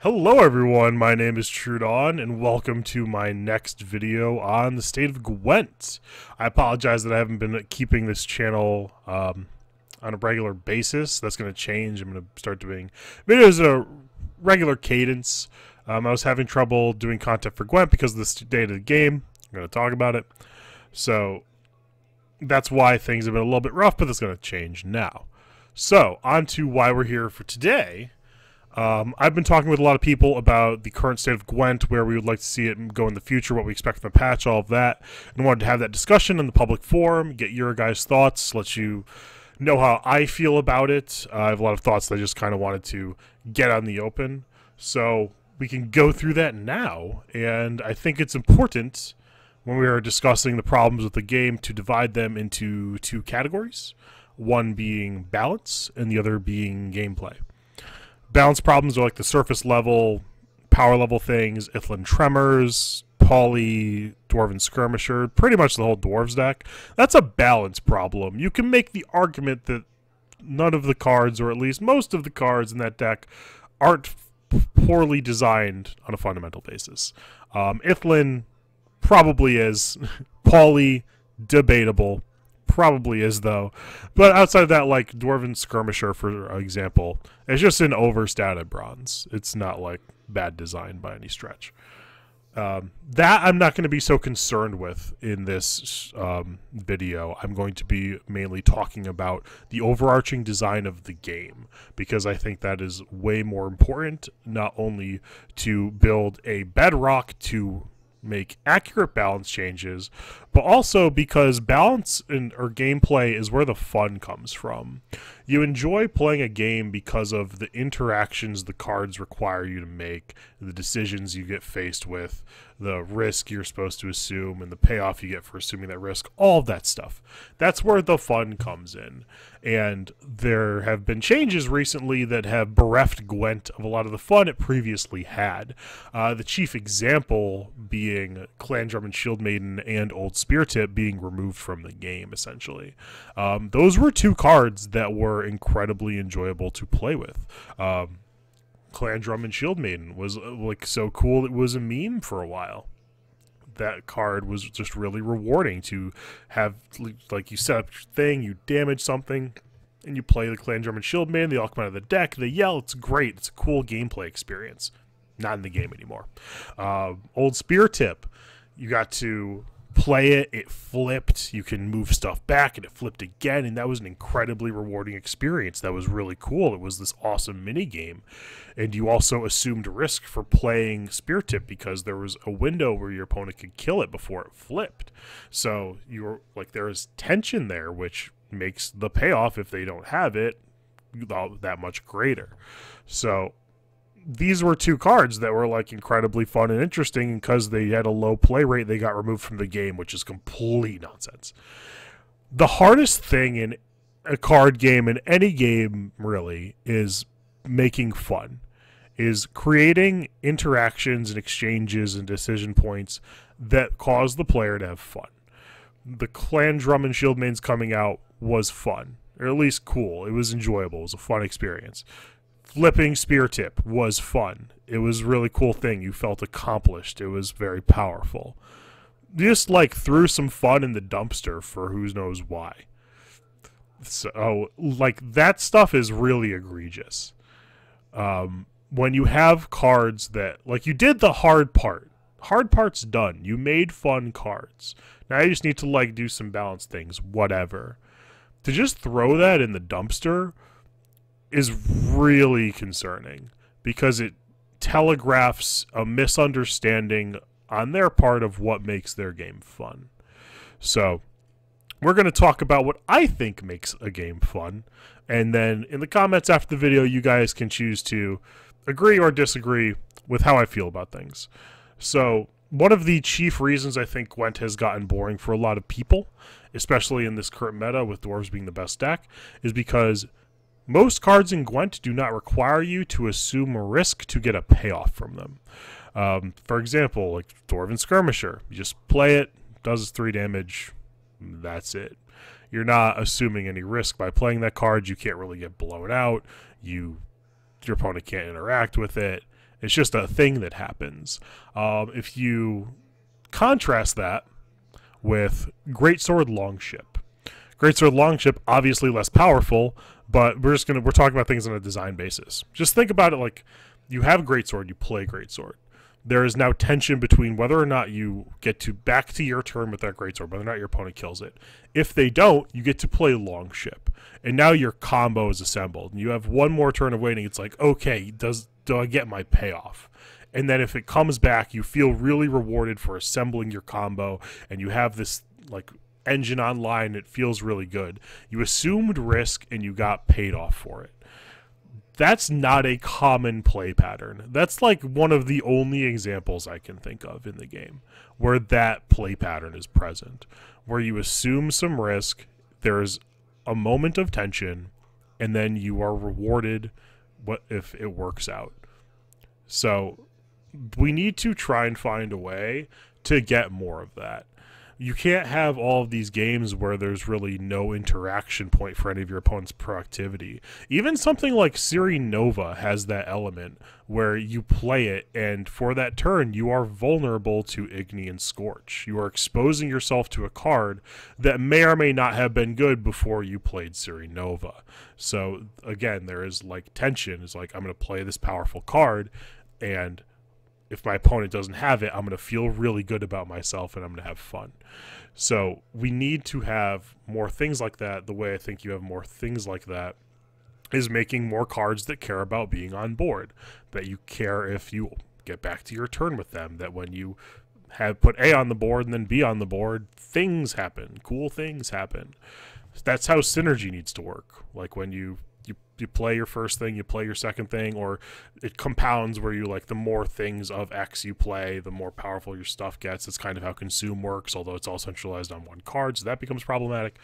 Hello everyone, my name is Trudon, and welcome to my next video on the state of Gwent. I apologize that I haven't been keeping this channel on a regular basis. That's going to change. I'm going to start doing videos at a regular cadence. I was having trouble doing content for Gwent because of the state of the game. I'm going to talk about it. So that's why things have been a little bit rough, but that's going to change now. So, on to why we're here for today. I've been talking with a lot of people about the current state of Gwent, where we would like to see it go in the future, what we expect from the patch, all of that, and wanted to have that discussion in the public forum, get your guys' thoughts, let you know how I feel about it. I have a lot of thoughts that I just kind of wanted to get on the open, so we can go through that now, and I think it's important when we are discussing the problems with the game to divide them into two categories, one being balance and the other being gameplay. Balance problems are like the surface level, power level things, Ithlinne Tremors, Poly, Dwarven Skirmisher, pretty much the whole Dwarves deck. That's a balance problem. You can make the argument that none of the cards, or at least most of the cards in that deck, aren't poorly designed on a fundamental basis. Ithlinne probably is. Poly, debatable. Probably is, though. But outside of that, like Dwarven Skirmisher, for example, it's just an overstated bronze. It's not like bad design by any stretch. That I'm not going to be so concerned with in this video. I'm going to be mainly talking about the overarching design of the game, because I think that is way more important, not only to build a bedrock to make accurate balance changes, but also because balance or gameplay is where the fun comes from. You enjoy playing a game because of the interactions the cards require you to make, the decisions you get faced with, the risk you're supposed to assume, and the payoff you get for assuming that risk, all of that stuff. That's where the fun comes in. And there have been changes recently that have bereft Gwent of a lot of the fun it previously had. The chief example being Clan Drum and Shield Maiden and Old Spear Tip being removed from the game, essentially. Those were two cards that were incredibly enjoyable to play with. Clan Drum and Shield Maiden was like so cool it was a meme for a while. That card was just really rewarding to have. Like, you set up your thing, you damage something, and you play the Clan Drum and Shield Maiden. They all come out of the deck, they yell, it's great, it's a cool gameplay experience. Not in the game anymore. Old Spear Tip, you got to play it, it flipped, you can move stuff back, and it flipped again, and that was an incredibly rewarding experience. That was really cool. It was this awesome mini game, and you also assumed risk for playing Spear Tip because there was a window where your opponent could kill it before it flipped. So you were like, there is tension there, which makes the payoff, if they don't have it, that much greater. So these were two cards that were like incredibly fun and interesting, because they had a low play rate, they got removed from the game, which is complete nonsense. The hardest thing in a card game, in any game really, is making fun, is creating interactions and exchanges and decision points that cause the player to have fun. The Clan Drum and Shield Maidens coming out was fun, or at least cool. It was enjoyable. It was a fun experience. Flipping Spear Tip was fun. It was a really cool thing. You felt accomplished. It was very powerful. Just like threw some fun in the dumpster for who knows why. So like that stuff is really egregious. When you have cards that, like, you did the hard part. Hard part's done. You made fun cards. Now you just need to like do some balance things, whatever. To just throw that in the dumpster is really concerning, because it telegraphs a misunderstanding on their part of what makes their game fun. So we're going to talk about what I think makes a game fun, and then in the comments after the video you guys can choose to agree or disagree with how I feel about things. So one of the chief reasons I think Gwent has gotten boring for a lot of people, especially in this current meta with Dwarves being the best deck, is because most cards in Gwent do not require you to assume a risk to get a payoff from them. For example, like Dwarven Skirmisher. You just play it, does its 3 damage, that's it. You're not assuming any risk by playing that card. You can't really get blown out. Your opponent can't interact with it. It's just a thing that happens. If you contrast that with Greatsword Longship. Greatsword Longship, obviously less powerful, but we're talking about things on a design basis. Just think about it like you have Greatsword, you play Greatsword. There is now tension between whether or not you get to back to your turn with that Greatsword, whether or not your opponent kills it. If they don't, you get to play Longship. And now your combo is assembled. And you have one more turn of waiting. It's like, okay, do I get my payoff? And then if it comes back, you feel really rewarded for assembling your combo, and you have this like engine online. It feels really good. You assumed risk, and you got paid off for it. That's not a common play pattern. That's like one of the only examples I can think of in the game where that play pattern is present, where you assume some risk, there's a moment of tension, and then you are rewarded if it works out. So we need to try and find a way to get more of that. You can't have all of these games where there's really no interaction point for any of your opponent's productivity. Even something like Siri Nova has that element where you play it, and for that turn, you are vulnerable to Igni and Scorch. You are exposing yourself to a card that may or may not have been good before you played Siri Nova. So, again, there is like tension. It's like, I'm going to play this powerful card, and if my opponent doesn't have it, I'm going to feel really good about myself and I'm going to have fun. So we need to have more things like that. The way I think you have more things like that is making more cards that care about being on board, that you care if you get back to your turn with them, that when you have put A on the board and then B on the board, things happen, cool things happen. That's how synergy needs to work. Like when you play your first thing, you play your second thing, or it compounds where you like the more things of X you play, the more powerful your stuff gets. It's kind of how Consume works, although it's all centralized on one card, so that becomes problematic.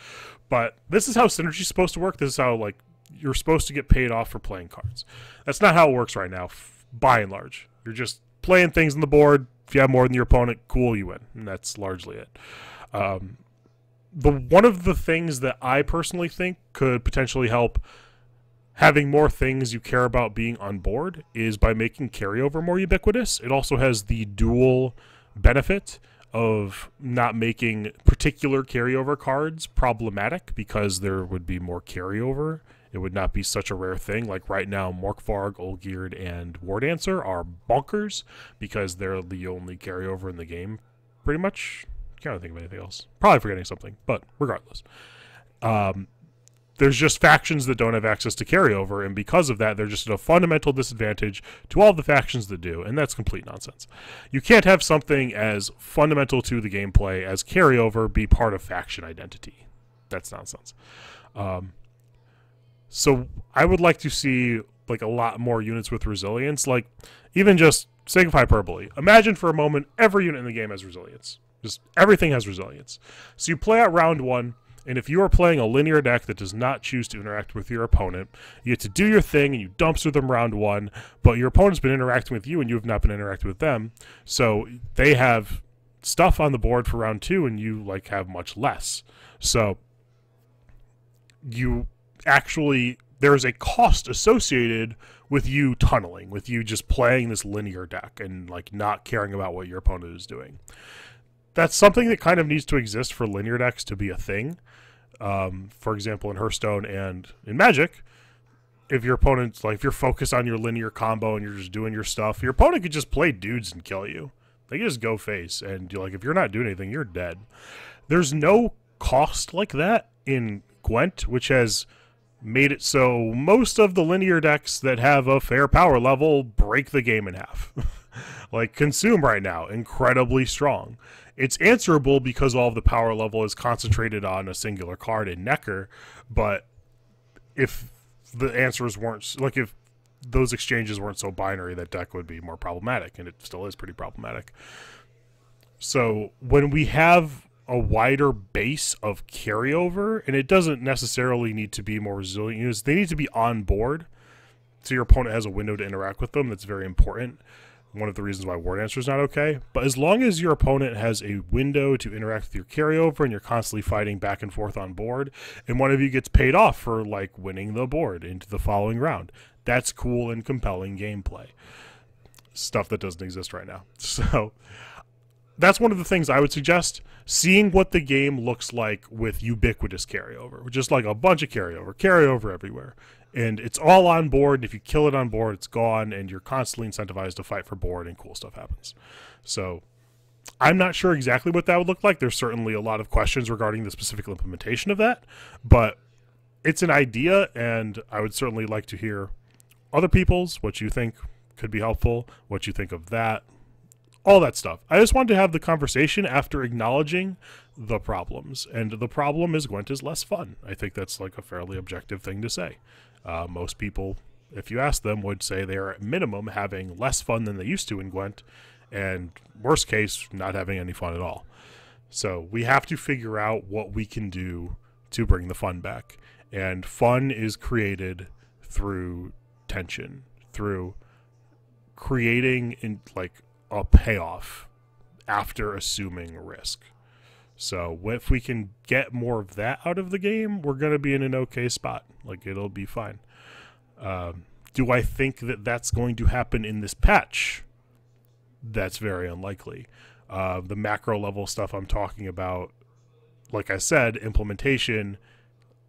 But this is how synergy is supposed to work. This is how like you're supposed to get paid off for playing cards. That's not how it works right now, by and large. You're just playing things on the board. If you have more than your opponent, cool, you win. And that's largely it. One of the things that I personally think could potentially help having more things you care about being on board is by making carryover more ubiquitous. It also has the dual benefit of not making particular carryover cards problematic because there would be more carryover. It would not be such a rare thing. Like right now, Morkvarg, Olgierd, and War Dancer are bonkers because they're the only carryover in the game, pretty much. Can't think of anything else. Probably forgetting something, but regardless. There's just factions that don't have access to carryover, and because of that, they're just at a fundamental disadvantage to all of the factions that do, and that's complete nonsense. You can't have something as fundamental to the gameplay as carryover be part of faction identity. That's nonsense. So I would like to see like a lot more units with resilience, like even just sake of hyperbole. Imagine for a moment every unit in the game has resilience. Just everything has resilience. So you play out round one, and if you are playing a linear deck that does not choose to interact with your opponent, you get to do your thing and you dumpster them round one, but your opponent's been interacting with you and you have not been interacting with them. So they have stuff on the board for round two and you like have much less. So you actually, there's a cost associated with you tunneling, with you just playing this linear deck and like not caring about what your opponent is doing. That's something that kind of needs to exist for linear decks to be a thing. For example, in Hearthstone and in Magic, if your opponent's like, if you're focused on your linear combo and you're just doing your stuff, your opponent could just play dudes and kill you. They can just go face, and you're like, if you're not doing anything, you're dead. There's no cost like that in Gwent, which has made it so most of the linear decks that have a fair power level break the game in half. Like Consume right now, incredibly strong. It's answerable because all of the power level is concentrated on a singular card in Necker, but if the answers weren't, like if those exchanges weren't so binary, that deck would be more problematic, and it still is pretty problematic. So when we have a wider base of carryover, and it doesn't necessarily need to be more resilient units, they need to be on board, so your opponent has a window to interact with them. That's very important. One of the reasons why War Dancer is not okay. But as long as your opponent has a window to interact with your carryover and you're constantly fighting back and forth on board, and one of you gets paid off for like winning the board into the following round, that's cool and compelling gameplay. stuff that doesn't exist right now. So that's one of the things I would suggest, seeing what the game looks like with ubiquitous carryover, just like a bunch of carryover everywhere. And it's all on board. And if you kill it on board, it's gone, and you're constantly incentivized to fight for board, and cool stuff happens. So I'm not sure exactly what that would look like. There's certainly a lot of questions regarding the specific implementation of that, but it's an idea, and I would certainly like to hear other people's, what you think could be helpful, what you think of that, all that stuff. I just wanted to have the conversation after acknowledging the problems, and the problem is Gwent is less fun. I think that's like a fairly objective thing to say. Most people, if you ask them, would say they are at minimum having less fun than they used to in Gwent, and worst case, not having any fun at all. So we have to figure out what we can do to bring the fun back. And fun is created through tension, through creating like a payoff after assuming risk. So if we can get more of that out of the game, we're going to be in an okay spot. Like, it'll be fine. Do I think that that's going to happen in this patch? That's very unlikely. The macro level stuff I'm talking about, like I said, implementation,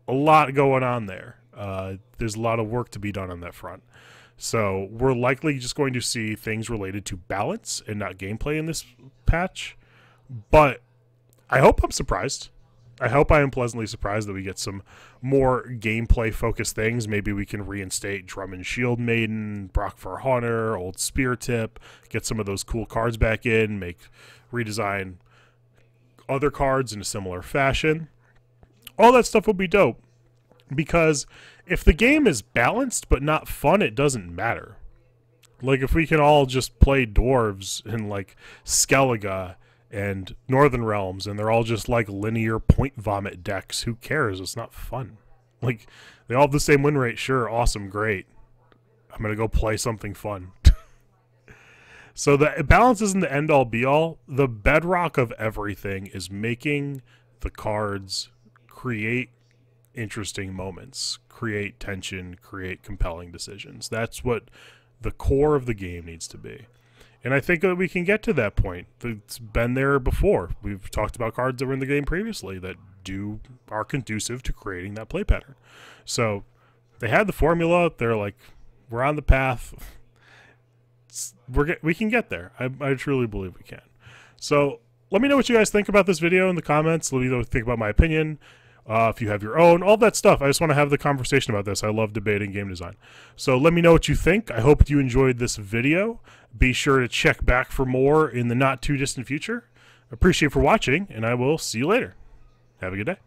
a lot going on there. There's a lot of work to be done on that front. So we're likely just going to see things related to balance and not gameplay in this patch. But I hope I'm surprised. I hope I am pleasantly surprised that we get some more gameplay-focused things. Maybe we can reinstate Drum and Shield Maiden, Brock for Hunter, Old Spear Tip, get some of those cool cards back in, redesign other cards in a similar fashion. All that stuff would be dope, because if the game is balanced but not fun, it doesn't matter. Like, if we can all just play dwarves in, like, Skellige and Northern Realms, and they're all just like linear point vomit decks, who cares? It's not fun. Like, they all have the same win rate, sure, awesome, great. I'm gonna go play something fun. So the balance isn't the end all be all. The bedrock of everything is making the cards create interesting moments, create tension, create compelling decisions. That's what the core of the game needs to be. And I think that we can get to that point. It's been there before. We've talked about cards that were in the game previously that are conducive to creating that play pattern. So they had the formula. They're like, we're on the path. We can get there. I truly believe we can. So let me know what you guys think about this video in the comments. Let me know what you think about my opinion. If you have your own, all that stuff. I just want to have the conversation about this. I love debating game design. So let me know what you think. I hope you enjoyed this video. Be sure to check back for more in the not too distant future. Appreciate for watching, and I will see you later. Have a good day.